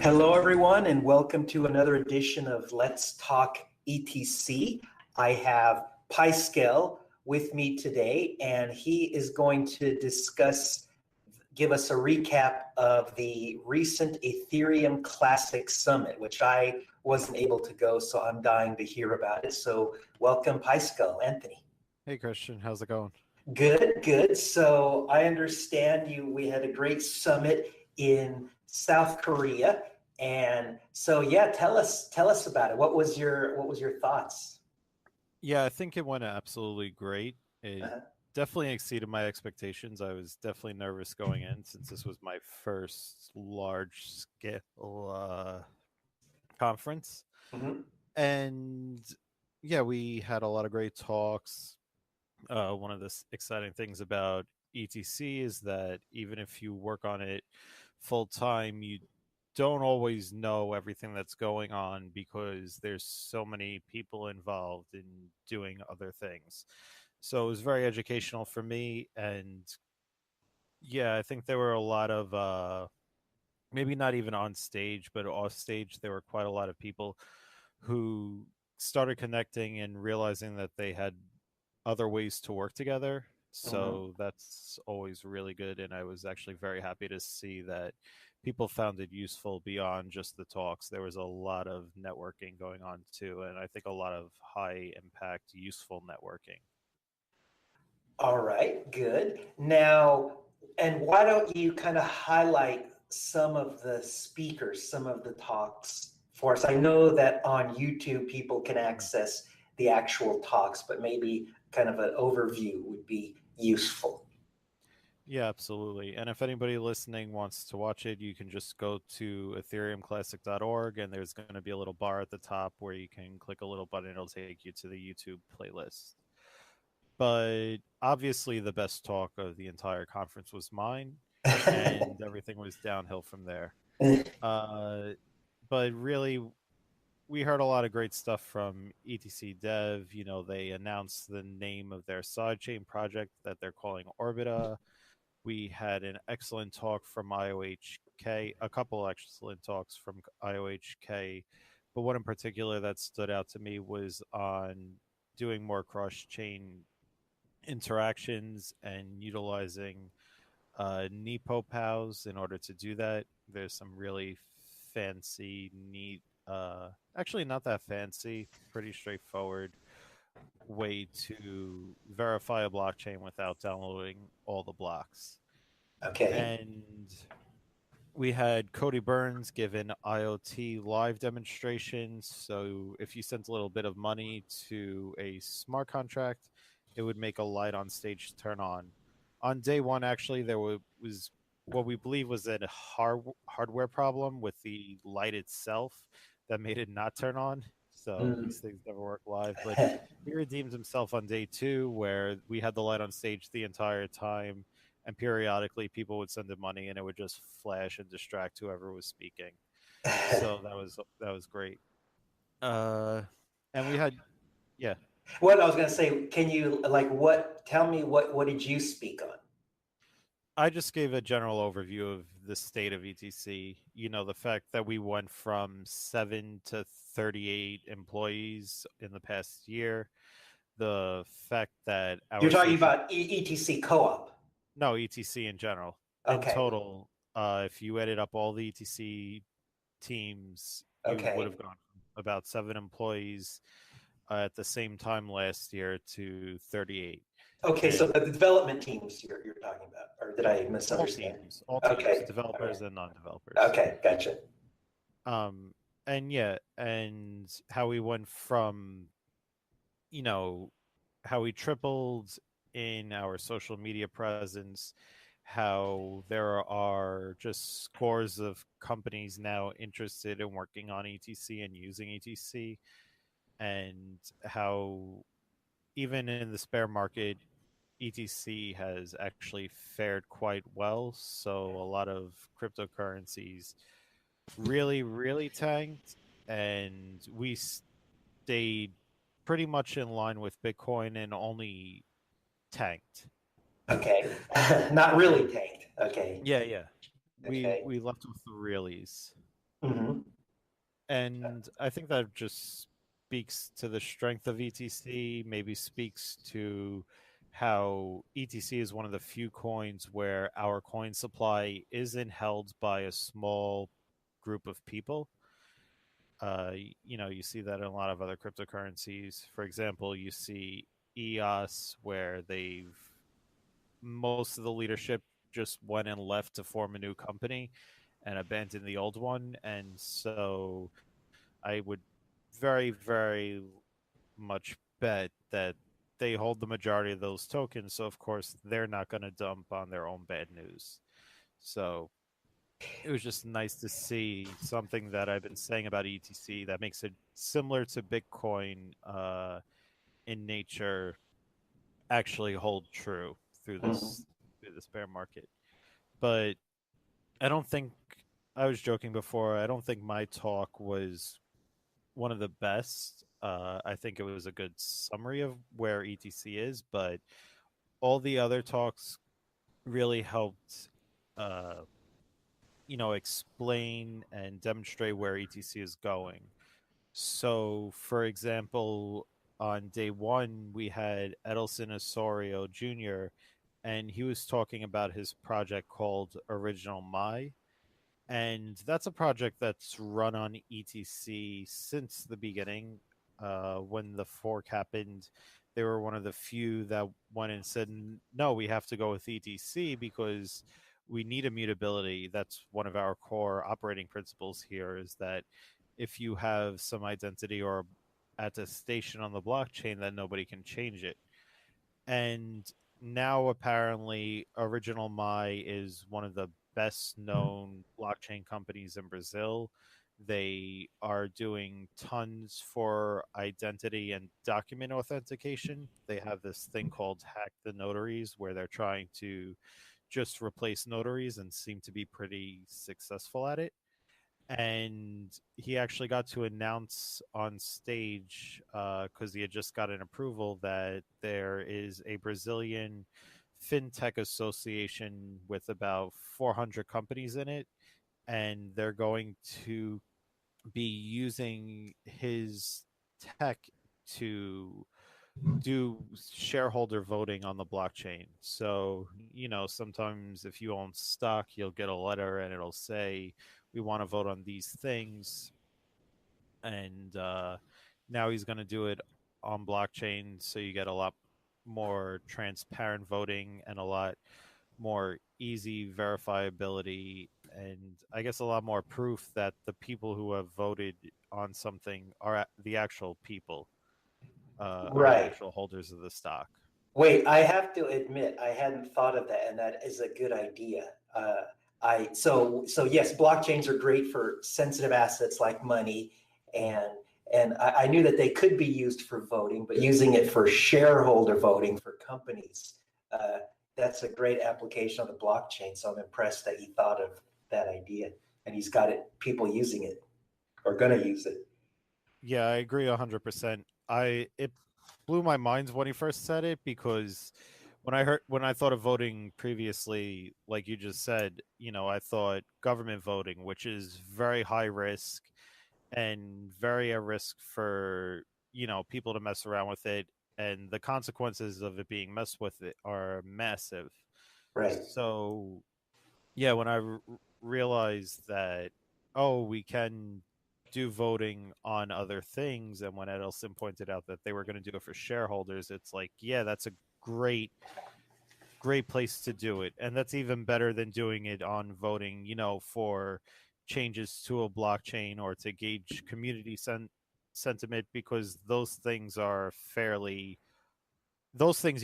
Hello, everyone, and welcome to another edition of Let's Talk ETC. I have Piskel with me today, and he is going to give us a recap of the recent Ethereum Classic Summit, which I wasn't able to go, so I'm dying to hear about it. So welcome, Piskel. Anthony. Hey, Christian, how's it going? Good, good. So I understand we had a great summit in South Korea. And so, yeah, tell us about it. What was your thoughts? Yeah, I think it went absolutely great. It definitely exceeded my expectations. I was definitely nervous going in since this was my first large scale conference. Mm-hmm. And yeah, we had a lot of great talks. One of the exciting things about ETC is that even if you work on it full time, you don't always know everything that's going on because there's so many people involved in doing other things. So it was very educational for me. And yeah, I think there were a lot of maybe not even on stage, but off stage, there were quite a lot of people who started connecting and realizing that they had other ways to work together. So that's always really good. And I was actually very happy to see that people found it useful beyond just the talks. There was a lot of networking going on too. And I think a lot of high impact, useful networking. All right, good. Now, and why don't you kind of highlight some of the speakers, some of the talks for us? I know that on YouTube people can access the actual talks, but maybe kind of an overview would be useful. Yeah, absolutely. And if anybody listening wants to watch it, you can just go to ethereumclassic.org and there's going to be a little bar at the top where you can click a little button. It'll take you to the YouTube playlist. But obviously, the best talk of the entire conference was mine, and everything was downhill from there. But really, we heard a lot of great stuff from ETC Dev. You know, they announced the name of their sidechain project that they're calling Orbita. We had an excellent talk from IOHK, a couple excellent talks from IOHK, but one in particular that stood out to me was on doing more cross-chain interactions and utilizing Nepo POWs in order to do that. There's some really fancy, neat, actually not that fancy, pretty straightforward way to verify a blockchain without downloading all the blocks. Okay. And we had Cody Burns give an IoT live demonstration. So if you sent a little bit of money to a smart contract, it would make a light on stage turn on. On day one, actually, there was what we believe was a hardware problem with the light itself that made it not turn on. So these things never work live. But he redeemed himself on day two, where we had the light on stage the entire time, and periodically people would send him money, and it would just flash and distract whoever was speaking. So that was great. And we had, yeah. What I was going to say, can you tell me what did you speak on? I just gave a general overview of the state of ETC. You know, the fact that we went from 7 to 38 employees in the past year. The fact that You're talking about ETC Co-op. No, ETC in general. Okay. In total, if you added up all the ETC teams, you would have gone from about 7 employees at the same time last year to 38. Okay, so the development teams you're talking about, or did I misunderstand? All teams, developers and non-developers. Okay, gotcha. And yeah, and how we went from, you know, how we tripled in our social media presence, how there are just scores of companies now interested in working on ETC and using ETC, and how even in the spare market, ETC has actually fared quite well. So a lot of cryptocurrencies really, really tanked, and we stayed pretty much in line with Bitcoin and only tanked. Okay, not really tanked. Okay. Yeah. We left with the realies. Hmm. And I think that just speaks to the strength of ETC, maybe speaks to how ETC is one of the few coins where our coin supply isn't held by a small group of people. You see that in a lot of other cryptocurrencies. For example, you see EOS, where most of the leadership just went and left to form a new company and abandoned the old one. And so I would very, very much bet that they hold the majority of those tokens. So, of course, they're not going to dump on their own bad news. So, it was just nice to see something that I've been saying about ETC that makes it similar to Bitcoin in nature actually hold true through Hmm. this bear market. But I don't think I was joking before. I don't think my talk was one of the best. I think it was a good summary of where ETC is, but all the other talks really helped, uh, explain and demonstrate where ETC is going. So, for example, on day one, we had Edelson Osorio Jr., and he was talking about his project called Original My, and that's a project that's run on ETC since the beginning. When the fork happened, they were one of the few that went and said, "No, we have to go with ETC because we need immutability." That's one of our core operating principles here. Is that if you have some identity or attestation on the blockchain, then nobody can change it. And now apparently Original My is one of the best known blockchain companies in Brazil. They are doing tons for identity and document authentication. They have this thing called Hack the Notaries where they're trying to just replace notaries and seem to be pretty successful at it. And he actually got to announce on stage because he had just got an approval that there is a Brazilian fintech association with about 400 companies in it, and they're going to be using his tech to do shareholder voting on the blockchain. So, sometimes if you own stock, you'll get a letter and it'll say, we want to vote on these things. And now he's going to do it on blockchain. So you get a lot more transparent voting and a lot more easy verifiability. And I guess a lot more proof that the people who have voted on something are the actual people are the Right. actual holders of the stock. Wait, I have to admit, I hadn't thought of that, and that is a good idea. So yes, blockchains are great for sensitive assets like money, and I knew that they could be used for voting, but using it for shareholder voting for companies, uh, that's a great application of the blockchain. So I'm impressed that he thought of that idea, and he's got it, people using it or gonna use it. Yeah, I agree 100%. It blew my mind when he first said it because when I thought of voting previously, like you just said, I thought government voting, which is very high risk and very at risk for, people to mess around with it, and the consequences of it being messed with it are massive. Right. So, yeah, when I realized that, oh, we can do voting on other things, and when Edelson pointed out that they were going to do it for shareholders, it's like, yeah, that's a great, great place to do it, and that's even better than doing it on voting, for changes to a blockchain or to gauge community sentiment, because those things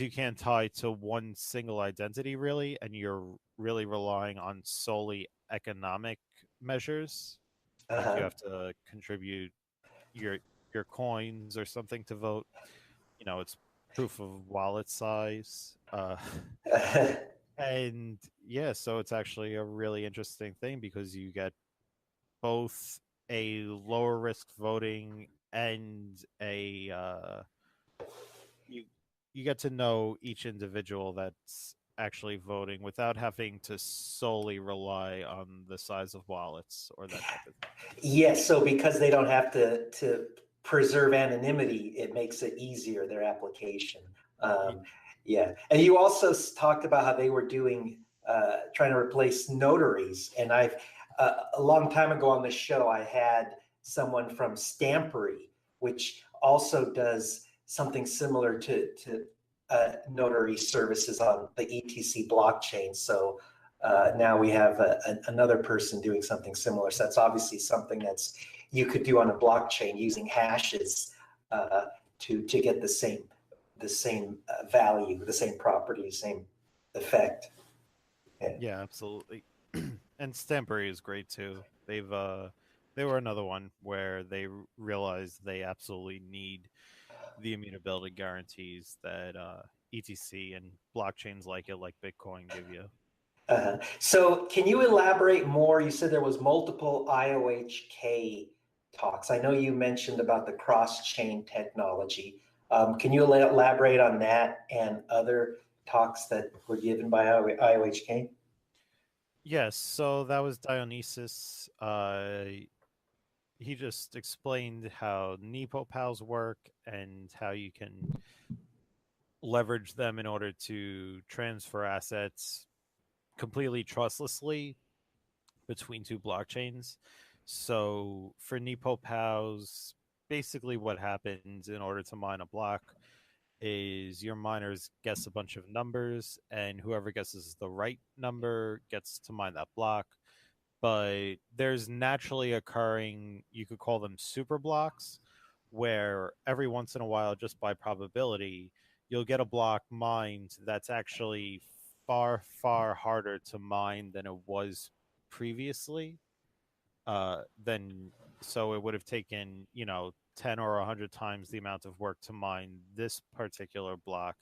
you can't tie to one single identity really, and you're really relying on solely economic measures. Like you Uh-huh. have to contribute your your coins or something to vote. It's proof of wallet size. And yeah, so it's actually a really interesting thing because you get both a lower risk voting and a you you get to know each individual that's actually voting without having to solely rely on the size of wallets or that type of thing. Yes, so because they don't have to preserve anonymity, it makes it easier, their application. Yeah, and you also talked about how they were doing, trying to replace notaries. And a long time ago on the show, I had someone from Stampery, which also does something similar to notary services on the ETC blockchain. So now we have another person doing something similar. So that's obviously something that's you could do on a blockchain using hashes to get the same value, the same property, same effect. Yeah, absolutely. And Stampery is great too. They were another one where they realized they absolutely need the immutability guarantees that ETC and blockchains like it, like Bitcoin, give you. So can you elaborate more? You said there was multiple IOHK talks. I know you mentioned about the cross-chain technology. Can you elaborate on that and other talks that were given by IOHK? Yes, so that was Dionysus. He just explained how Nepo pals work and how you can leverage them in order to transfer assets completely trustlessly between two blockchains. So for Nepo pals, basically what happens in order to mine a block is your miners guess a bunch of numbers, and whoever guesses the right number gets to mine that block. But there's naturally occurring, you could call them super blocks, where every once in a while, just by probability, you'll get a block mined that's actually far, far harder to mine than it was previously. Then so it would have taken 10 or 100 times the amount of work to mine this particular block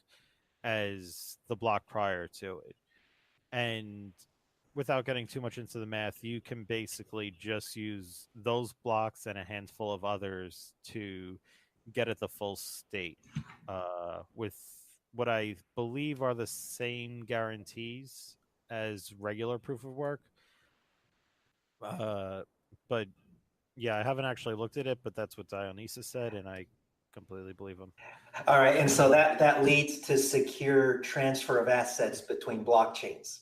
as the block prior to it. And without getting too much into the math, you can basically just use those blocks and a handful of others to get at the full state with what I believe are the same guarantees as regular proof of work. But yeah, I haven't actually looked at it, but that's what Dionysus said, and I completely believe him. All right, and so that leads to secure transfer of assets between blockchains.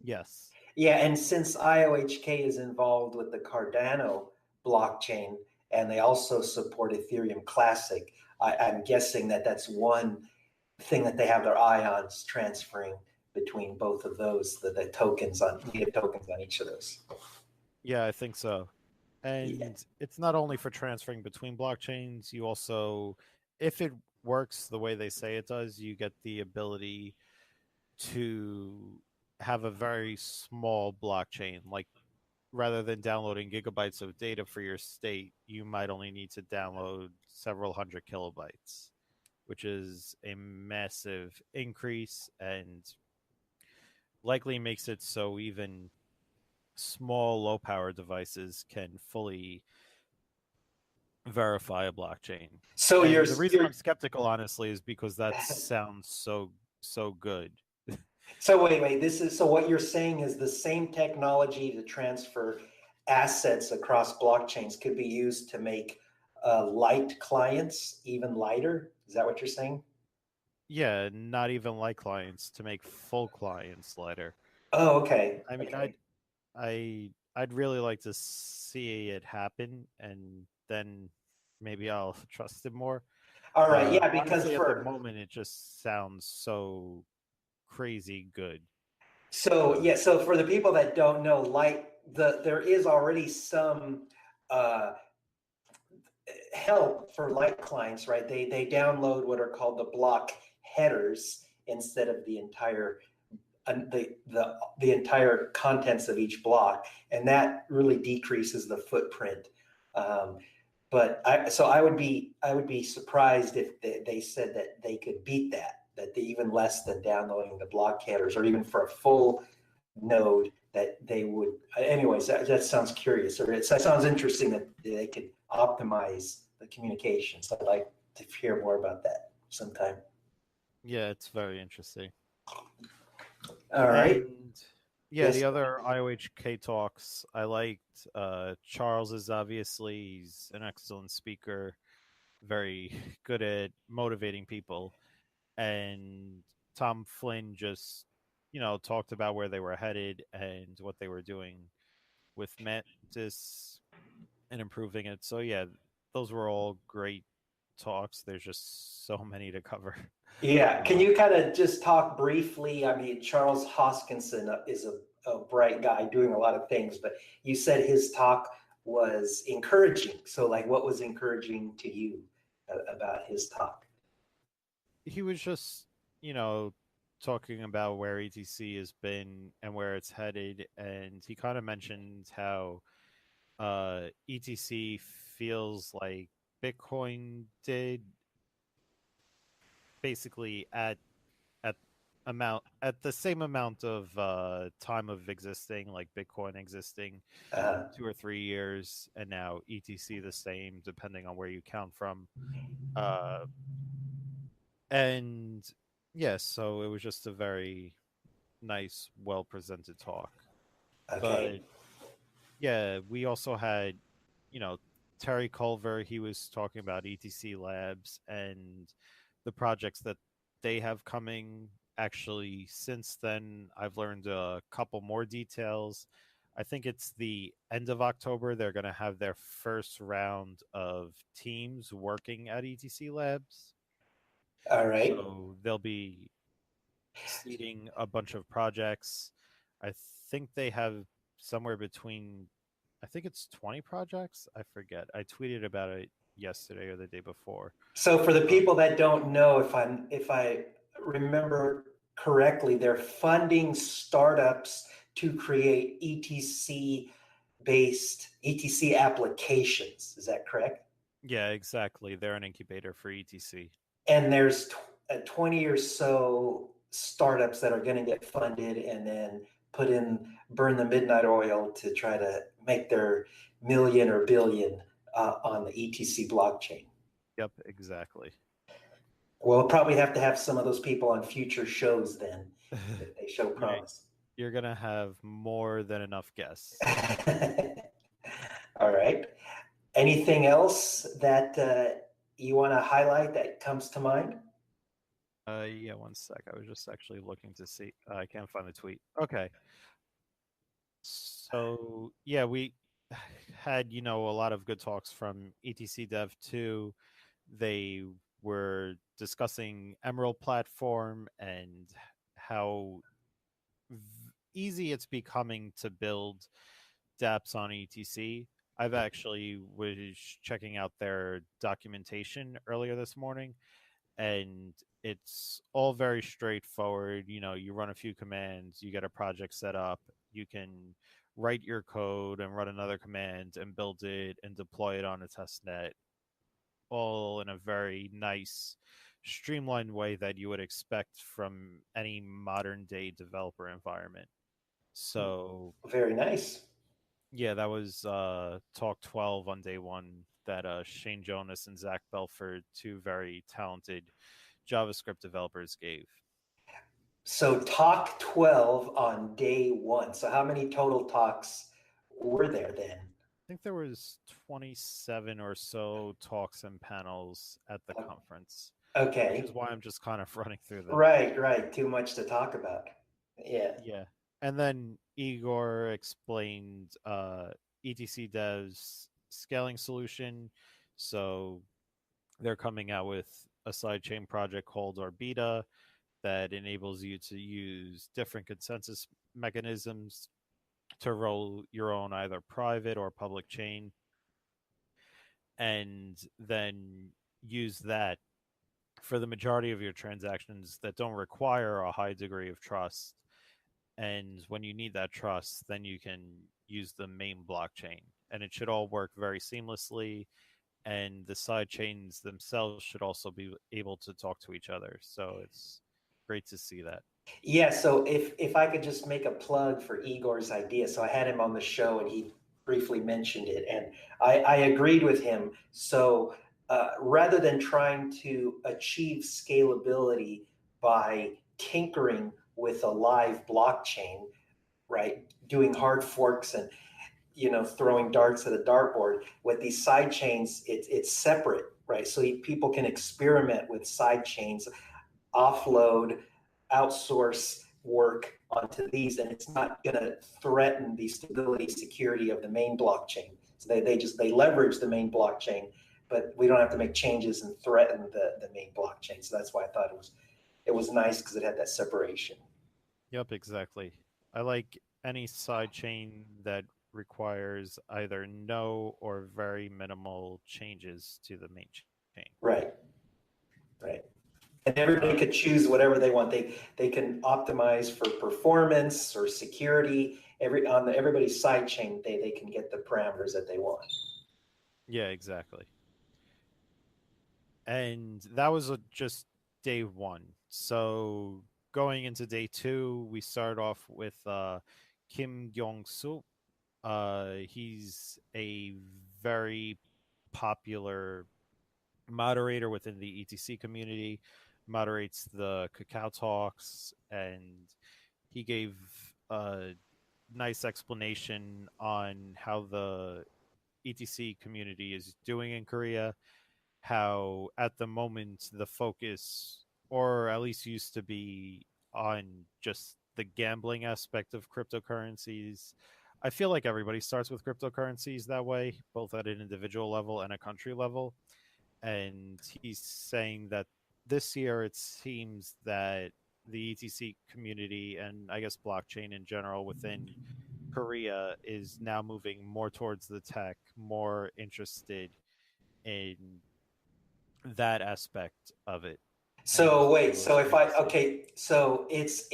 Yes. Yeah, and since IOHK is involved with the Cardano blockchain, and they also support Ethereum Classic, I'm guessing that's one thing that they have their eye on, is transferring between both of those, the tokens on native tokens on each of those. Yeah, I think so. And it's not only for transferring between blockchains, you also, if it works the way they say it does, you get the ability to have a very small blockchain. Like rather than downloading gigabytes of data for your state, you might only need to download several hundred kilobytes, which is a massive increase and likely makes it so even small low power devices can fully verify a blockchain. So And the reason I'm skeptical, honestly, is because that sounds so good. So wait. So what you're saying is the same technology to transfer assets across blockchains could be used to make light clients even lighter. Is that what you're saying? Yeah, not even light clients, to make full clients lighter. Oh, okay. I mean, Okay. I'd really like to see it happen, and then maybe I'll trust it more. All right. Yeah, because Honestly, at the moment, it just sounds so crazy good. so for the people that don't know, there is already some uh, help for light clients, right? They download what are called the block headers instead of the entire the entire contents of each block, and that really decreases the footprint. But I would be surprised if they said that they could beat that they even less than downloading the block headers, or even for a full node that they would. Anyways, that sounds curious, or that sounds interesting that they could optimize the communications. I'd like to hear more about that sometime. Yeah, it's very interesting. All right. And yeah, Yes. the other IOHK talks I liked. Charles is obviously he's an excellent speaker, very good at motivating people, and Tom Flynn just talked about where they were headed and what they were doing with Mantis and improving it. So yeah, those were all great talks. There's just so many to cover. Yeah. Can Uh, you kind of just talk briefly? I mean, Charles Hoskinson is a bright guy doing a lot of things, but you said his talk was encouraging. So, like, what was encouraging to you about his talk? he was just, you know, talking about where ETC has been and where it's headed, and he kind of mentioned how ETC feels like Bitcoin did, basically at at the same amount of time of existing, like Bitcoin existing Uh, 2 or 3 years, and now ETC the same, depending on where you count from. Uh, and yes, so it was just a very nice, well presented talk. okay. But yeah, we also had, you know, Terry Culver. He was talking about ETC Labs and the projects that they have coming. Actually, since then, I've learned a couple more details. I think it's the end of October. They're going to have their first round of teams working at ETC Labs. All right. So they'll be seeding a bunch of projects. I think they have somewhere between, I think it's 20 projects. I forget. I tweeted about it yesterday or the day before. So for the Um, people that don't know, if I remember correctly, they're funding startups to create ETC applications. Is that correct? yeah, exactly. They're an incubator for ETC. And there's 20 or so startups that are going to get funded and then burn the midnight oil to try to make their million or billion on the ETC blockchain. Yep, exactly. We'll probably have to have some of those people on future shows then, if they show Yeah, promise. you're going to have more than enough guests. All right. Anything else that you want to highlight that comes to mind? Yeah, one sec. I was just actually looking to see. I can't find the tweet. Okay. So, yeah, we had, a lot of good talks from ETC Dev 2. They were discussing Emerald platform and how easy it's becoming to build dApps on ETC. I've actually was checking out their documentation earlier this morning, and it's all very straightforward. You run a few commands, you get a project set up, you can write your code and run another command and build it and deploy it on a test net, all in a very nice, streamlined way that you would expect from any modern day developer environment. So, Very nice. yeah, that was talk 12 on day one that Shane Jonas and Zach Belford, two very talented JavaScript developers, gave. So talk 12 on day one. So how many total talks were there then? I think there was 27 or so talks and panels at the conference, which is Okay. why I'm just kind of running through them. Right, right. Too much to talk about. Yeah. Yeah. And then Igor explained ETC Dev's scaling solution. So they're coming out with a sidechain project called Orbita that enables you to use different consensus mechanisms to roll your own either private or public chain, and then use that for the majority of your transactions that don't require a high degree of trust. And when you need that trust, then you can use the main blockchain, and it should all work very seamlessly. And the side chains themselves should also be able to talk to each other. So it's great to see that. Yeah, so if I could just make a plug for Igor's idea. So I had him on the show and he briefly mentioned it, and I agreed with him. So rather than trying to achieve scalability by tinkering with a live blockchain, right? Doing hard forks and throwing darts at a dartboard. With these side chains, it's separate, right? So people can experiment with side chains, offload, outsource work onto these, and it's not going to threaten the stability security of the main blockchain. So they leverage the main blockchain, but we don't have to make changes and threaten the main blockchain. So that's why I thought it was nice because it had that separation. Yep, exactly. I like any side chain that requires either no or very minimal changes to the main chain. Right. Right. And everybody could choose whatever they want. They can optimize for performance or security. Everybody's side chain, they can get the parameters that they want. Yeah, exactly. And that was just day one. So going into day two, we start off with Kim Gyong-soo. He's a very popular moderator within the ETC community, moderates the Cacao Talks, and he gave a nice explanation on how the ETC community is doing in Korea, how at the moment the focus, or at least used to be, on just the gambling aspect of cryptocurrencies. I feel like everybody starts with cryptocurrencies that way, both at an individual level and a country level. And he's saying that this year it seems that the ETC community, and I guess blockchain in general within Korea, is now moving more towards the tech, more interested in that aspect of it. And So wait, so it's so if great I to see. okay, so it's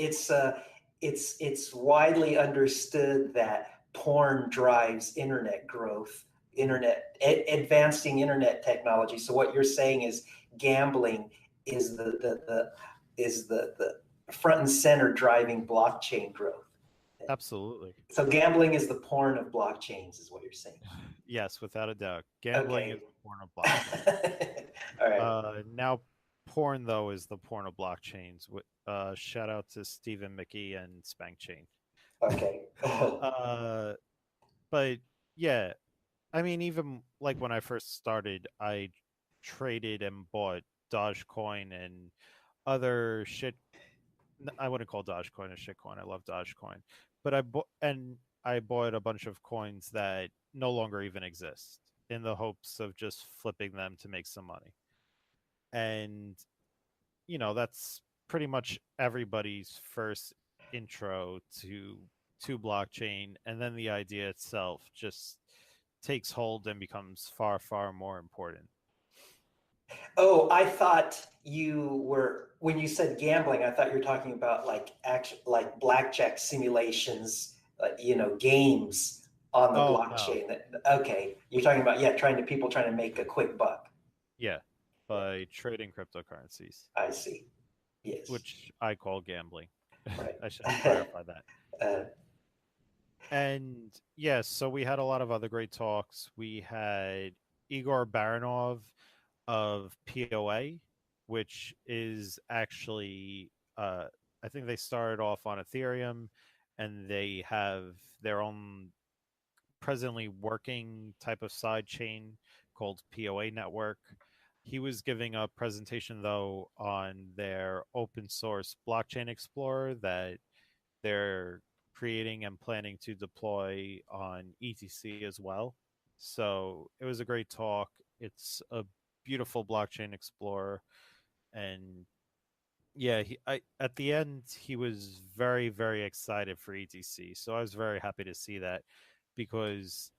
widely understood that porn drives internet growth, advancing internet technology. So what you're saying is gambling is the front and center driving blockchain growth. Absolutely. So gambling is the porn of blockchains, is what you're saying. Yes, without a doubt. Gambling is Okay. the porn of blockchain. All right. Now porn though is the porn of blockchains. Shout out to Stephen Mickey and Spank Chain. Okay. uh, but yeah, I mean, even like when I first started, I traded and bought Dogecoin and other shit. I wouldn't call Dogecoin a shitcoin. I love Dogecoin, but I bought a bunch of coins that no longer even exist in the hopes of just flipping them to make some money. And that's pretty much everybody's first intro to blockchain, and then the idea itself just takes hold and becomes far, far more important. Oh, I thought when you said gambling, I thought you were talking about like blackjack simulations, games on the Oh no. blockchain. Okay, you're talking about, yeah, people trying to make a quick buck. Yeah, Yeah, by trading cryptocurrencies, I see. Yes, which I call gambling. I should right. clarify that. uh, And yes, so we had a lot of other great talks. We had Igor Baranov of POA, which is actually, I think they started off on Ethereum, and they have their own presently working type of side chain called POA Network. He was giving a presentation though on their open source blockchain explorer that they're creating and planning to deploy on ETC as well. So it was a great talk. It's a beautiful blockchain explorer, and yeah, at the end he was very, very excited for ETC. So I was very happy to see that, because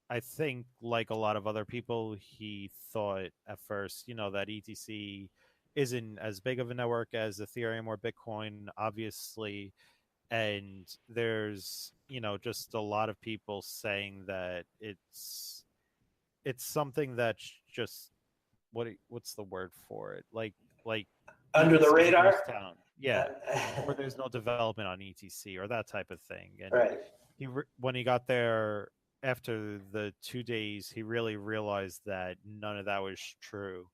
I think, like a lot of other people, he thought at first, that ETC isn't as big of a network as Ethereum or Bitcoin, obviously. And there's, just a lot of people saying that it's something that's just, what's the word for it? Like Under the ETC is a ghost radar. town. Uh, Yeah, or there's no development on ETC or that type of thing. And right. when he got there after the 2 days, he really realized that none of that was true,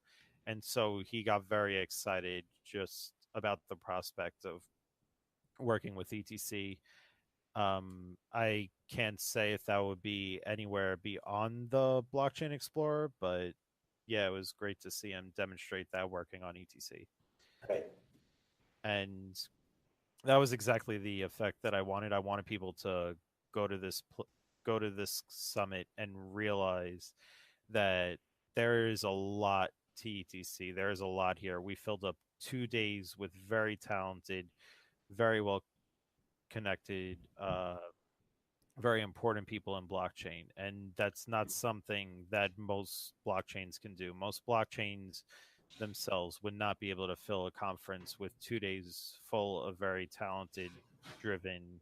and so he got very excited just about the prospect of working with ETC. I can't say if that would be anywhere beyond the Blockchain Explorer, but yeah, it was great to see him demonstrate that working on ETC. Right. And that was exactly the effect that I wanted. I wanted people to go to this summit and realize that there is a lot to ETC. There is a lot here. We filled up 2 days with very talented, very well connected, very important people in blockchain, and that's not something that most blockchains can do. Most blockchains themselves would not be able to fill a conference with 2 days full of very talented, driven,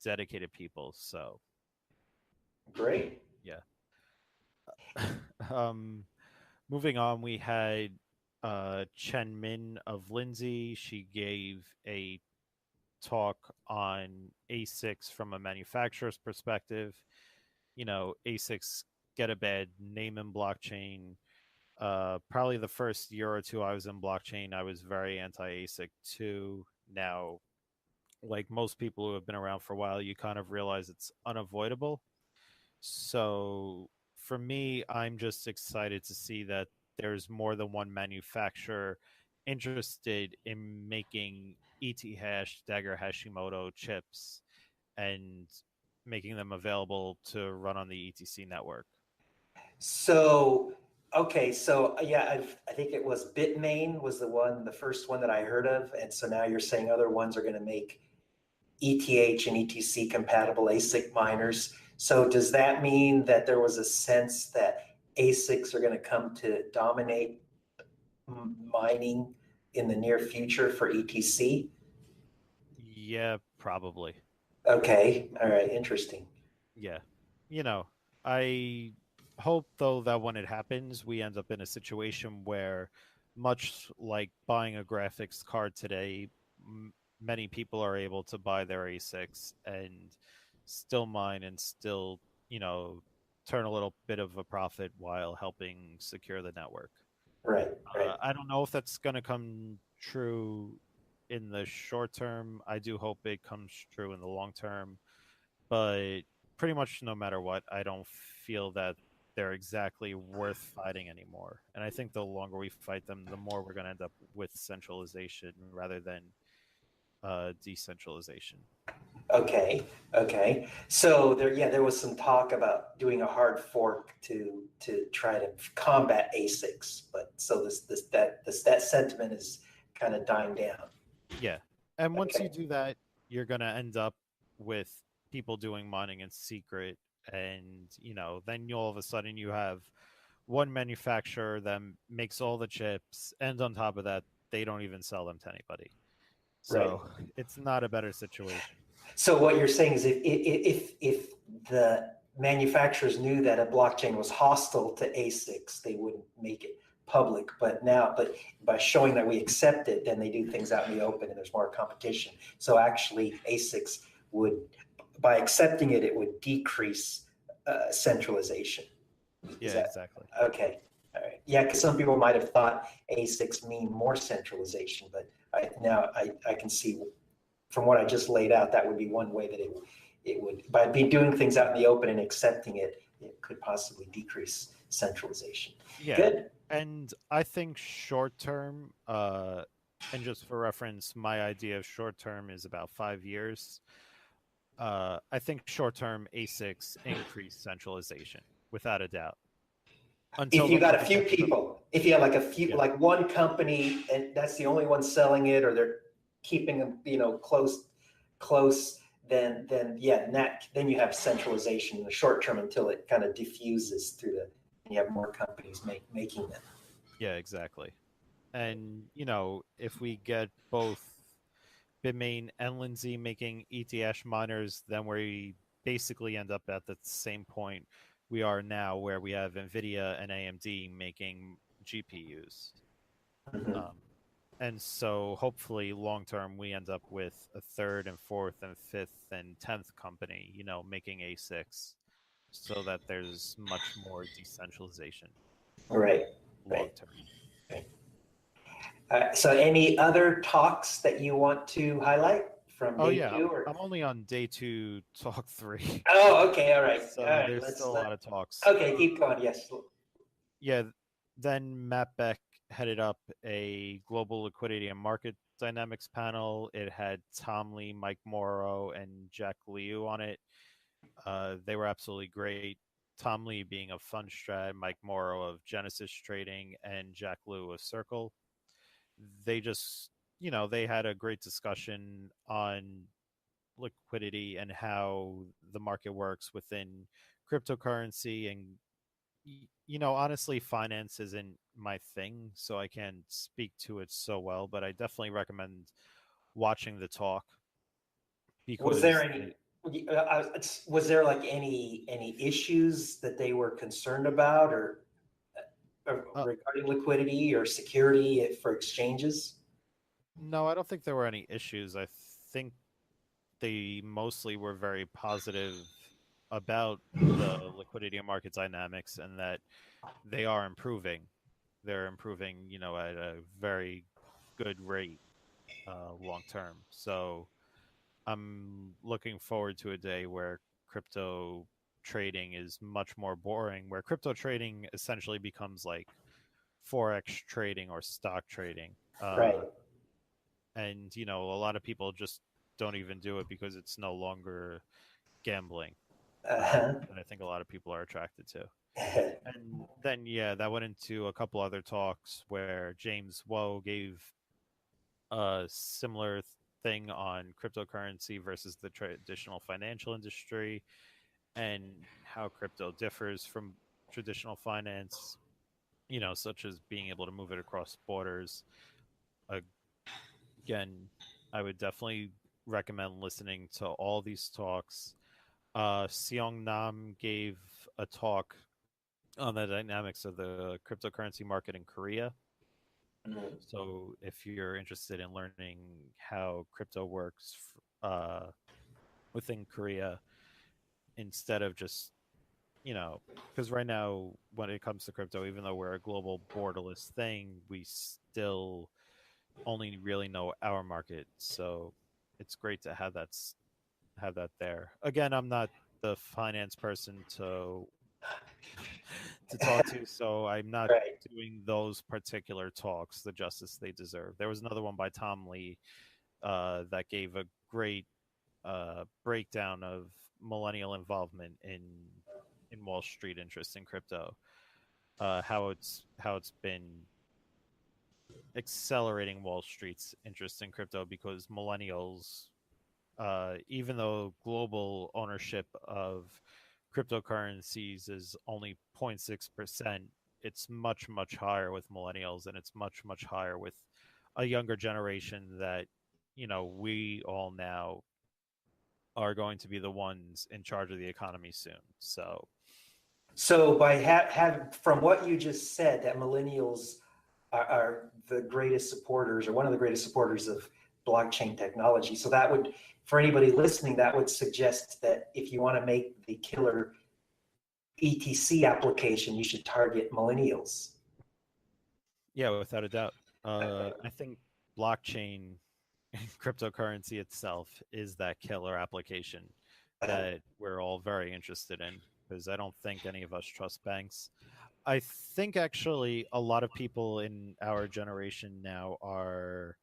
dedicated people. So Great. yeah. um Moving on, we had Chen Min of Lindsay. She gave a talk on ASICs from a manufacturer's perspective. ASICs get a bad name in blockchain. Probably the first year or two I was in blockchain, I was very anti-ASIC too. Now, like most people who have been around for a while, you kind of realize it's unavoidable. So for me, I'm just excited to see that there's more than one manufacturer interested in making ET Dagger Hashimoto chips and making them available to run on the ETC network. So, okay, so yeah, I think it was Bitmain was the first one that I heard of, and so now you're saying other ones are going to make ETH and ETC compatible ASIC miners. So does that mean that there was a sense that ASICs are going to come to dominate mining in the near future for ETC? Yeah, probably. Okay, all right, interesting. Yeah. I hope though that when it happens, we end up in a situation where, much like buying a graphics card today, many people are able to buy their ASICs and still mine and still, turn a little bit of a profit while helping secure the network. Right, right. I don't know if that's going to come true in the short term. I do hope it comes true in the long term, but pretty much no matter what, I don't feel that they're exactly worth fighting anymore. And I think the longer we fight them, the more we're going to end up with centralization rather than decentralization. Okay, okay. So there was some talk about doing a hard fork to try to combat ASICs, but so that sentiment is kind of dying down. Yeah. And once you Okay, do that, you're going to end up with people doing mining in secret. And, then all of a sudden you have one manufacturer that makes all the chips. And on top of that, they don't even sell them to anybody. right. So it's not a better situation. So what you're saying is if the manufacturers knew that a blockchain was hostile to ASICs, they wouldn't make it public. But by showing that we accept it, then they do things out in the open and there's more competition. So actually ASICs would, by accepting it, it would decrease centralization. Yeah, exactly. Okay? All right. Yeah, because some people might have thought ASICs mean more centralization, but now I can see from what I just laid out, that would be one way that it would, by doing things out in the open and accepting it, it could possibly decrease centralization. Yeah. Good. And I think short term, and just for reference, my idea of short term is about 5 years. I think short term ASICs increase centralization without a doubt. If you got a few people, if you have like a few, Yeah. like one company and that's the only one selling it, or they're keeping them, close, then yeah, then you have centralization in the short term until it kind of diffuses through and you have more companies making them. Yeah, exactly. And if we get both Bitmain and Lindsay making ETH miners, then we basically end up at the same point we are now, where we have NVIDIA and AMD making GPUs. Mm-hmm. And so hopefully long term, we end up with a third and fourth and fifth and 10th company, making ASICs, so that there's much more decentralization. Right. Long term. Right. So any other talks that you want to highlight from Oh day yeah, two, or? I'm only on day 2, talk 3. Oh, okay, all right, all So right. there's Let's still a let. lot of talks. Okay, keep going. Yes. Yeah, then Matt Beck headed up a global liquidity and market dynamics panel. It had Tom Lee, Mike Morrow, and Jack Liu on it. They were absolutely great. Tom Lee being of Fundstrat, Mike Morrow of Genesis Trading, and Jack Liu of Circle. They just, they had a great discussion on liquidity and how the market works within cryptocurrency. And honestly, finance isn't my thing, so I can't speak to it so well, but I definitely recommend watching the talk Was there because any? Was there like any issues that they were concerned about, or uh, regarding liquidity or security for exchanges? no, I don't think there were any issues. I think they mostly were very positive about the liquidity and market dynamics and that they are improving. They're improving, at a very good rate long term. So I'm looking forward to a day where crypto trading is much more boring, where crypto trading essentially becomes like forex trading or stock trading. Right. And a lot of people just don't even do it because it's no longer gambling. Uh-huh. That I think a lot of people are attracted to. And then, yeah, that went into a couple other talks where James Woe gave a similar thing on cryptocurrency versus the traditional financial industry and how crypto differs from traditional finance, such as being able to move it across borders. Again, I would definitely recommend listening to all these talks. Seong Nam gave a talk on the dynamics of the cryptocurrency market in Korea. Mhm. So if you're interested in learning how crypto works uh, within Korea, instead of just, because right now when it comes to crypto, even though we're a global borderless thing, we still only really know our market. So it's great to have that there. Again, I'm not the finance person to talk to, so I'm not Right. doing those particular talks the justice they deserve. There was another one by Tom Lee that gave a great breakdown of millennial involvement in Wall Street interest in crypto, how it's been accelerating Wall Street's interest in crypto because millennials, even though global ownership of cryptocurrencies is only 0.6%, it's much, much higher with millennials and it's much, much higher with a younger generation that, we all now are going to be the ones in charge of the economy soon. So, So by have from what you just said, that millennials are the greatest supporters, or one of the greatest supporters of blockchain technology. So that would, for anybody listening, that would suggest that if you want to make the killer ETC application, you should target millennials. yeah, without a doubt. I think blockchain cryptocurrency itself is that killer application that we're all very interested in because I don't think any of us trust banks. I think actually a lot of people in our generation now are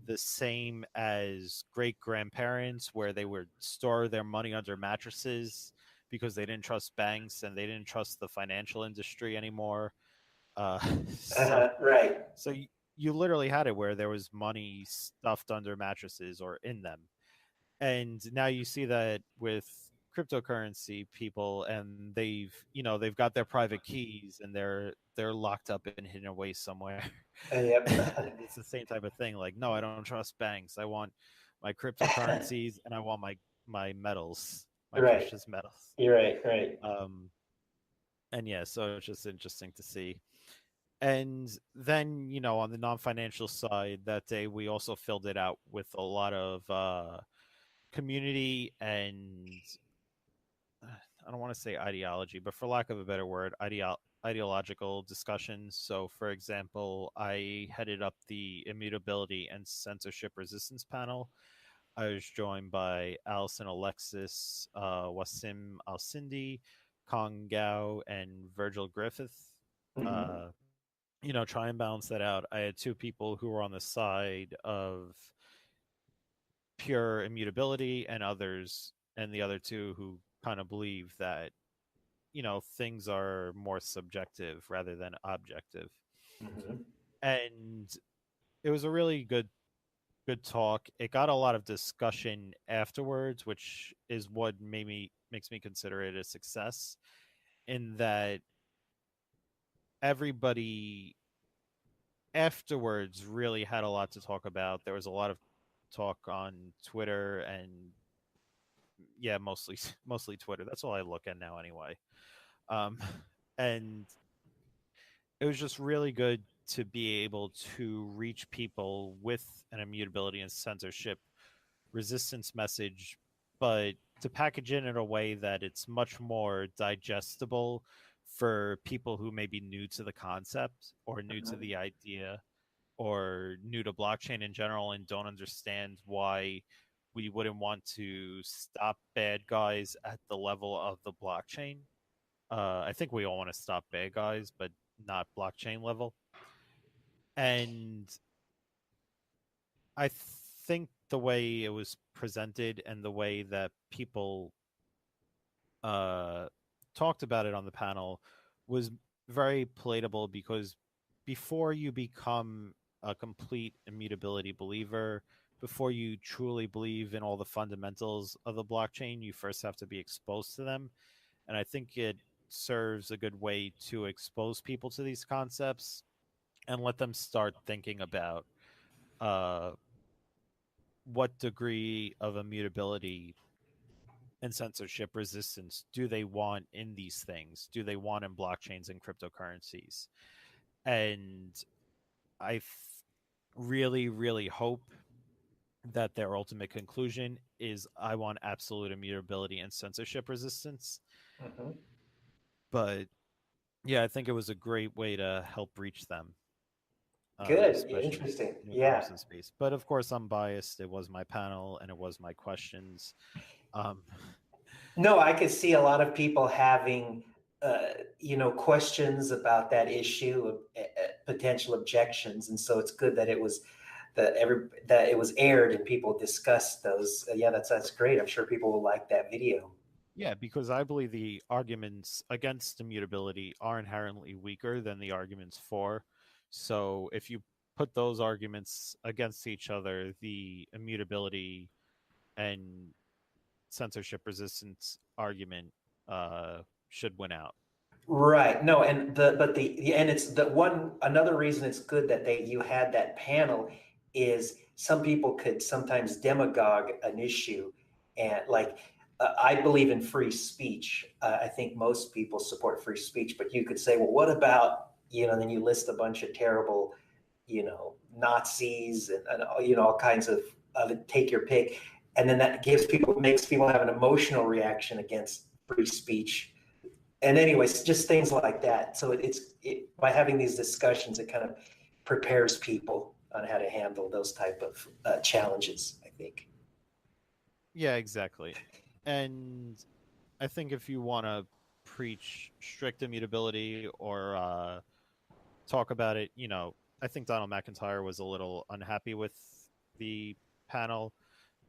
the same as great grandparents, where they would store their money under mattresses because they didn't trust banks and they didn't trust the financial industry anymore. Uh, so Right. so you literally had it where there was money stuffed under mattresses or in them. And now you see that with cryptocurrency people and they've got their private keys and they're locked up and hidden away somewhere. Yep. And it's the same type of thing. Like, no, I don't trust banks. I want my cryptocurrencies and I want my metals, my Right. precious metals. You're right. Right. Um, and yeah, so it's just interesting to see. And then, on the non-financial side, that day we also filled it out with a lot of community and I don't want to say ideology, but for lack of a better word, ideological discussions. So, for example, I headed up the immutability and censorship resistance panel. I was joined by Allison Alexis, Wasim Alcindi, Kong Gao, and Virgil Griffith. Mhm. Uh, try and balance that out. I had two people who were on the side of pure immutability, and the other two who kind of believe that things are more subjective rather than objective. Mhm. And it was a really good talk. It got a lot of discussion afterwards, which is what makes me consider it a success. In that everybody afterwards really had a lot to talk about. There was a lot of talk on Twitter and yeah, mostly mostly Twitter. That's all I look at now anyway. Um, and it was just really good to be able to reach people with an immutability and censorship resistance message, but to package it in a way that it's much more digestible for people who may be new to the concept or new to Mhm. the idea or new to blockchain in general and don't understand why we wouldn't want to stop bad guys at the level of the blockchain. I think we all want to stop bad guys, but not blockchain level. And I think the way it was presented and the way that people uh, talked about it on the panel was very palatable because before you become a complete immutability believer, before you truly believe in all the fundamentals of the blockchain, you first have to be exposed to them. And I think it serves a good way to expose people to these concepts and let them start thinking about uh, what degree of immutability and censorship resistance do they want in these things? Do they want in blockchains and cryptocurrencies? And I really, really hope that their ultimate conclusion is I want absolute immutability and censorship resistance. Mhm. But yeah, I think it was a great way to help reach them, Good. especially Interesting. newcomers Yeah. in space. But of course, I'm biased. It was my panel and it was my questions. Um, No, I could see a lot of people having, questions about that issue, potential objections, and so it's good that that it was aired and people discussed those. Yeah, that's great. I'm sure people will like that video. Yeah, because I believe the arguments against immutability are inherently weaker than the arguments for. So if you put those arguments against each other, the immutability and censorship resistance argument should win out. Right. No, and and it's the one another reason it's good that you had that panel is some people could sometimes demagogue an issue and like I believe in free speech. I think most people support free speech, but you could say, well, what about, then you list a bunch of terrible, Nazis and all kinds of take your pick. And then that makes people have an emotional reaction against free speech, and anyways, just things like that. So by having these discussions, it kind of prepares people on how to handle those type of challenges, I think. Yeah, exactly. And I think if you want to preach strict immutability or talk about it, I think Donald McIntyre was a little unhappy with the panel.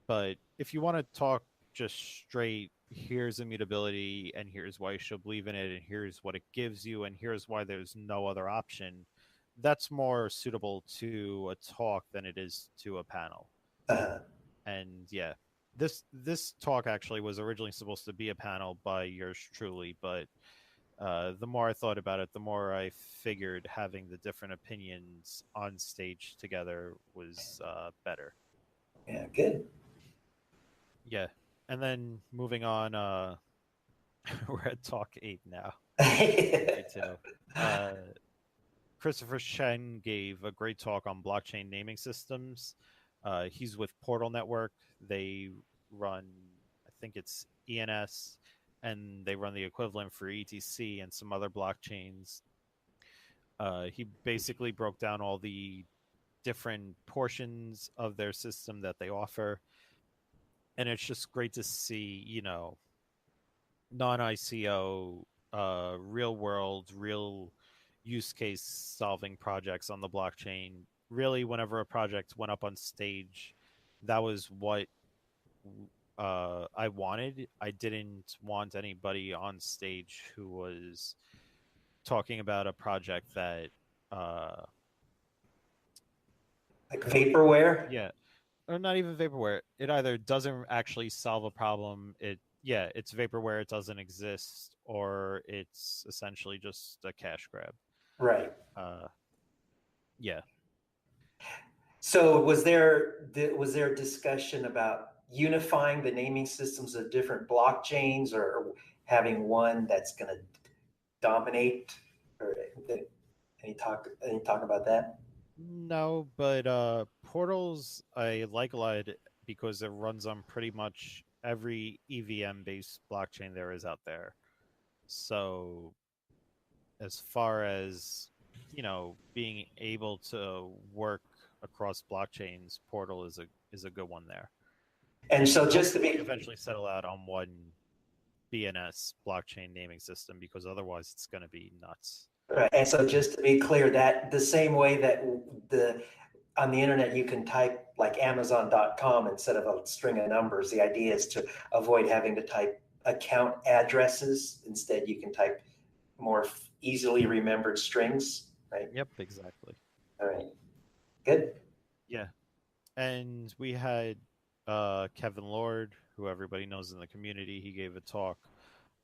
But if you want to talk just straight, here's immutability, and here's why you should believe in it, and here's what it gives you, and here's why there's no other option, that's more suitable to a talk than it is to a panel. Uh, And yeah, this talk actually was originally supposed to be a panel by yours truly, but the more I thought about it, the more I figured having the different opinions on stage together was better. yeah, good. Yeah. And then moving on, we're at talk 8 now. Great too. Uh, Christopher Shen gave a great talk on blockchain naming systems. He's with Portal Network. They run, I think it's ENS, and they run the equivalent for ETC and some other blockchains. He basically broke down all the different portions of their system that they offer. and it's just great to see, non-ICO, real world, real use case solving projects on the blockchain. Really, whenever a project went up on stage, that was what I wanted. I didn't want anybody on stage who was talking about a project that, uh, Like vaporware? yeah, or not even vaporware. It either doesn't actually solve a problem. It's vaporware. It doesn't exist, or it's essentially just a cash grab. Right. Uh, yeah. So was there a discussion about unifying the naming systems of different blockchains, or having one that's going to dominate? Or any talk about that? No, but Portals I like a lot because it runs on pretty much every EVM based blockchain there is out there. So as far as being able to work across blockchains, Portal is a good one there. And And so just to hopefully be eventually settle out on one BNS blockchain naming system, because otherwise it's going to be nuts. right, and so just to be clear, that the same way that the on the internet you can type like Amazon.com instead of a string of numbers, the idea is to avoid having to type account addresses. Instead, you can type more easily remembered strings, right? Yep, exactly. All right, good. Yeah. And we had Kevin Lord, who everybody knows in the community. He gave a talk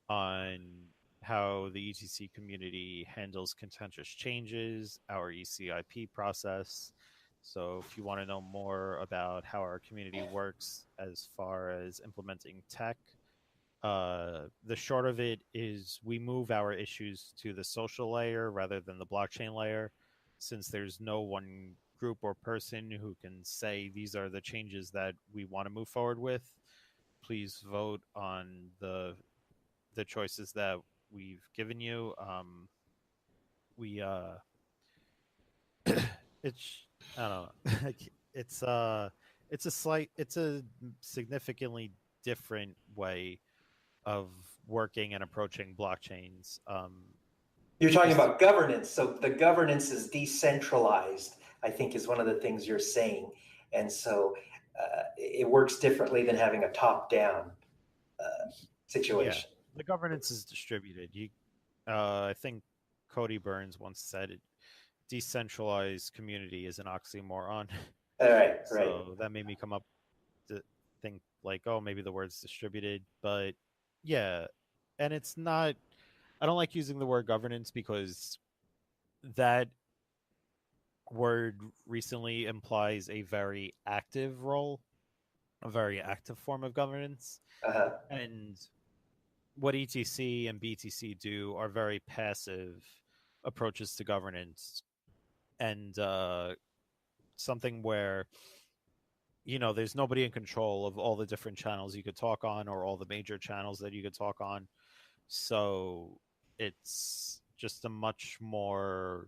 on how the ETC community handles contentious changes, our ECIP process. So, if you want to know more about how our community works as far as implementing tech, the short of it is we move our issues to the social layer rather than the blockchain layer, since there's no one group or person who can say these are the changes that we want to move forward with. Please vote on the choices that we've given you. We it's I don't know. it's it's a significantly different way of working and approaching blockchains. You're talking Just about governance. So the governance is decentralized, I think is one of the things you're saying. And so it works differently than having a top-down yeah, situation. the governance is distributed. I think Cody Burns once said it. Decentralized community is an oxymoron. All right, right. So that made me come up to think like, oh, maybe the word's distributed, but yeah, and it's not. I don't like using the word governance because that word recently implies a very active role, a very active form of governance. Uh-huh. And what ETC and BTC do are very passive approaches to governance, and something where there's nobody in control of all the different channels you could talk on or all the major channels that you could talk on. So it's just a much more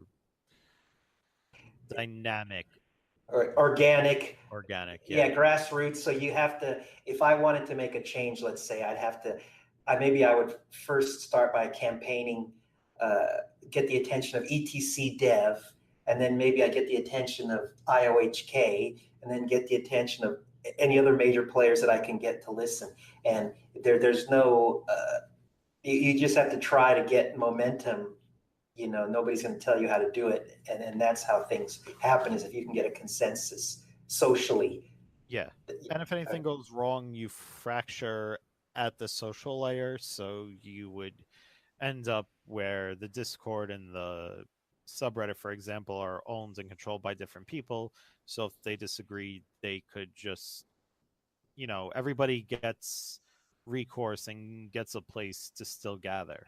dynamic, Or organic, organic. Yeah. yeah, grassroots. So you have to, if I wanted to make a change, let's say, I'd have to, maybe I would first start by campaigning, uh, get the attention of ETC Dev, and then maybe I get the attention of IOHK, and then get the attention of any other major players that I can get to listen. And there's no, you just have to try to get momentum. Nobody's going to tell you how to do it, and that's how things happen, is if you can get a consensus socially. Yeah. And if anything goes wrong, you fracture at the social layer. So you would end up where the Discord and the subreddit, for example, are owned and controlled by different people. So if they disagree, they could just, everybody gets recourse and gets a place to still gather.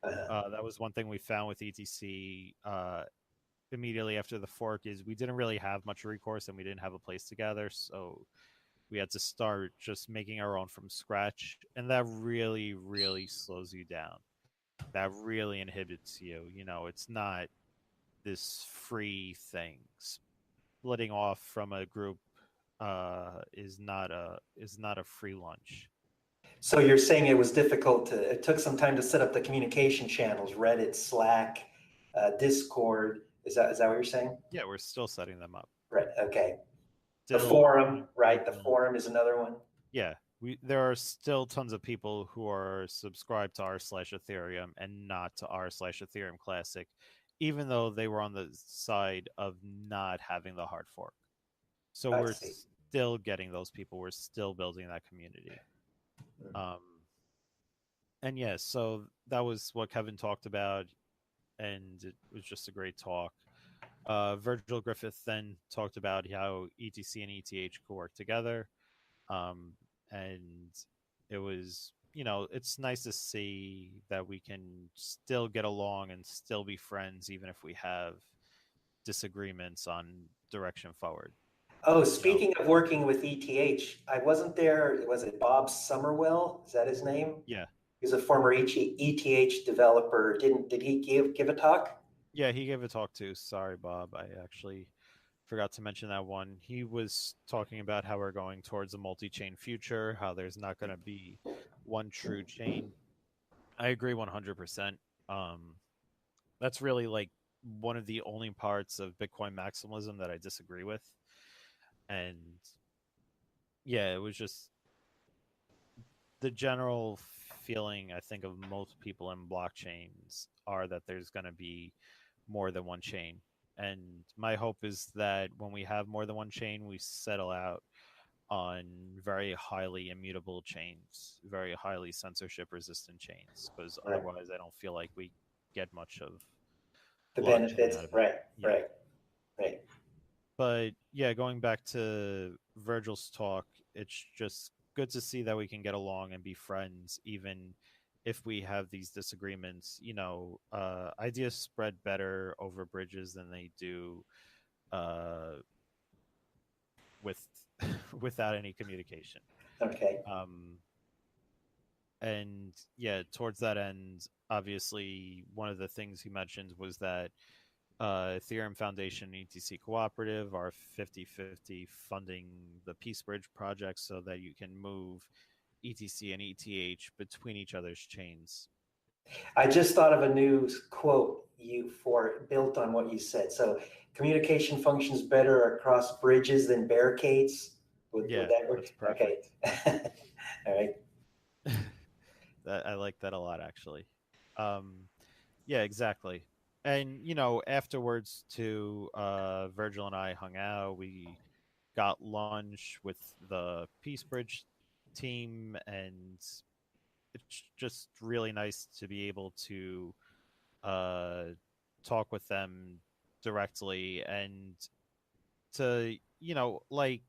That was one thing we found with ETC immediately after the fork is we didn't really have much recourse and we didn't have a place to gather. So we had to start just making our own from scratch. And that really, really slows you down. That really inhibits you. It's not this free thing. Splitting off from a group is not a free lunch. So you're saying it was difficult to, it took some time to set up the communication channels, Reddit, Slack, Discord. Is that what you're saying? Yeah, we're still setting them up. Right. Okay. The Still forum, right? The people. forum is another one. Yeah, there are still tons of people who are subscribed to r/Ethereum and not to r/Ethereum Classic, even though they were on the side of not having the hard fork. So I we're see. still getting those people. We're still building that community. Um, and yeah, so that was what Kevin talked about, and it was just a great talk. Virgil Griffith then talked about how ETC and ETH could work together. Um, and it was, it's nice to see that we can still get along and still be friends, even if we have disagreements on direction forward. Oh, You know, speaking of working with ETH, I wasn't there. Was it Bob Summerwell? Is that his name? yeah, He's a former ETH developer. Did he give a talk? yeah, he gave a talk too. Sorry, Bob, I actually forgot to mention that one. He was talking about how we're going towards a multi-chain future, how there's not going to be one true chain. I agree 100%. Um, that's really like one of the only parts of Bitcoin maximalism that I disagree with. And yeah, it was just the general feeling I think of most people in blockchains are that there's going to be more than one chain. And my hope is that when we have more than one chain, we settle out on very highly immutable chains, very highly censorship resistant chains, because Right. otherwise I don't feel like we get much of The blockchain benefits. out of it. Right. Yeah. Right. Right. But yeah, going back to Virgil's talk, it's just good to see that we can get along and be friends, even if we have these disagreements. Ideas spread better over bridges than they do uh, with without any communication. Okay. Um, and yeah, towards that end, obviously, one of the things he mentioned was that Ethereum Foundation and ETC Cooperative are 50-50 funding the Peace Bridge project so that you can move ETC and ETH between each other's chains. I just thought of a new quote you for built on what you said. So communication functions better across bridges than barricades. Would Yeah, that work? that's Okay. perfect. All right. I like that a lot, actually. Um, yeah, exactly. And afterwards, to Virgil and I hung out. We got lunch with the Peace Bridge team, and it's just really nice to be able to uh, talk with them directly and to like,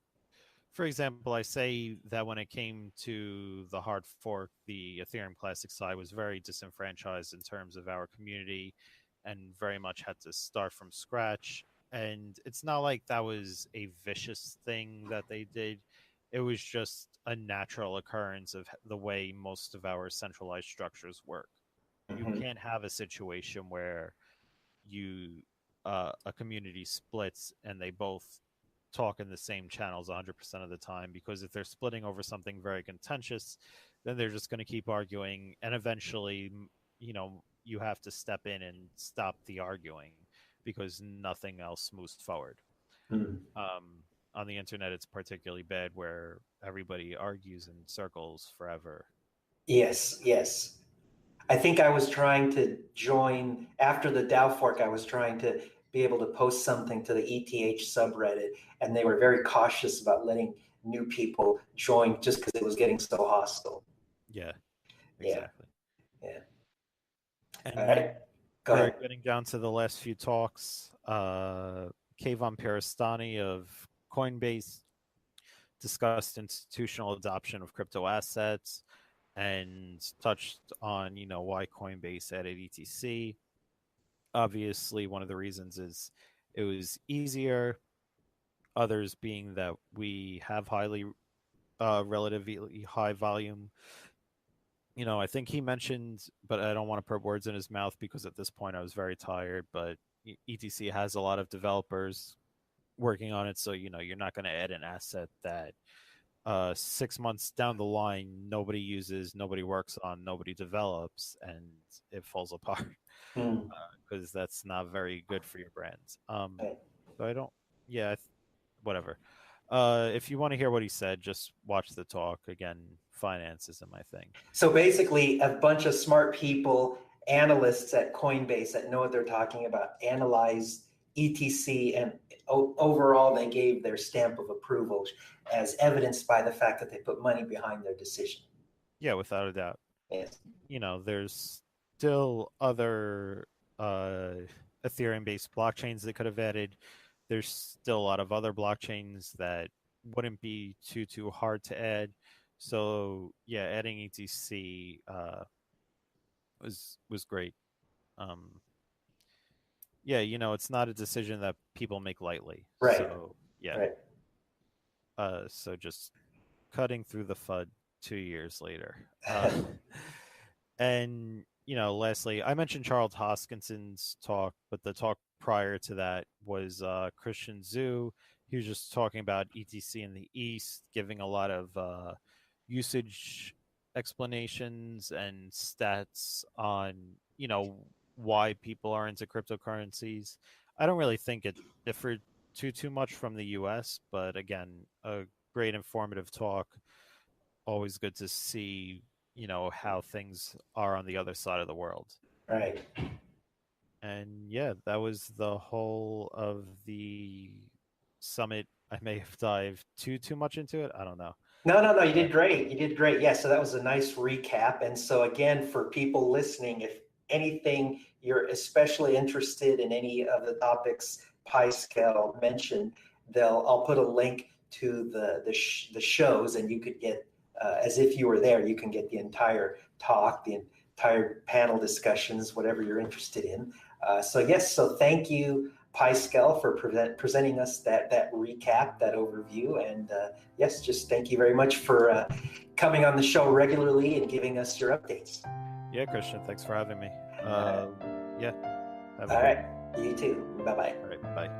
for example, I say that when it came to the hard fork, the Ethereum Classic side was very disenfranchised in terms of our community and very much had to start from scratch. And it's not like that was a vicious thing that they did. It was just a natural occurrence of the way most of our centralized structures work. You Mhm. can't have a situation where you a community splits and they both talk in the same channels 100% of the time, because if they're splitting over something very contentious, then they're just going to keep arguing, and eventually you have to step in and stop the arguing because nothing else moves forward. Mm. On the internet it's particularly bad where everybody argues in circles forever. Yes, yes. I think I was trying to join after the DAO fork. I was trying to be able to post something to the ETH subreddit, and they were very cautious about letting new people join just because it was getting so hostile. Yeah, Yeah, exactly. yeah. All And then right, go we're ahead. getting down to the last few talks. Kayvon Peristani of Coinbase discussed institutional adoption of crypto assets and touched on, why Coinbase added ETC. Obviously, one of the reasons is it was easier. Others being that we have relatively high volume. I think he mentioned, but I don't want to put words in his mouth because at this point I was very tired. But ETC has a lot of developers, working on it, so you're not going to add an asset that 6 months down the line nobody uses, nobody works on, nobody develops, and it falls apart. Mm. Because that's not very good for your brands. Right. So I don't. Yeah, whatever. If you want to hear what he said, just watch the talk. Again, finance isn't my thing. So basically, a bunch of smart people, analysts at Coinbase that know what they're talking about, analyzed ETC, and overall they gave their stamp of approval, as evidenced by the fact that they put money behind their decision. Yeah, without a doubt. Yes. There's still other Ethereum-based blockchains that could have added. There's still a lot of other blockchains that wouldn't be too hard to add. So yeah, adding ETC was great. Yeah, it's not a decision that people make lightly. Right. So yeah. Right. So just cutting through the FUD 2 years later. And lastly, I mentioned Charles Hoskinson's talk, but the talk prior to that was Christian Zhu. He was just talking about ETC in the East, giving a lot of usage explanations and stats on why people are into cryptocurrencies. I don't really think it differed too much from the US, but again, a great informative talk. Always good to see how things are on the other side of the world. Right. And yeah, that was the whole of the summit. I may have dived too much into it. I don't know. No, you did great. You did great. Yeah, so that was a nice recap. And so again, for people listening, if anything you're especially interested in, any of the topics PyScale mentioned, I'll put a link to the shows, and you could get, as if you were there, you can get the entire talk, the entire panel discussions, whatever you're interested in. So thank you, PyScale, for presenting us that recap, that overview. And yes, just thank you very much for coming on the show regularly and giving us your updates. Yeah, Christian, thanks for having me. Yeah. All right. You too. Bye-bye. All right. Bye.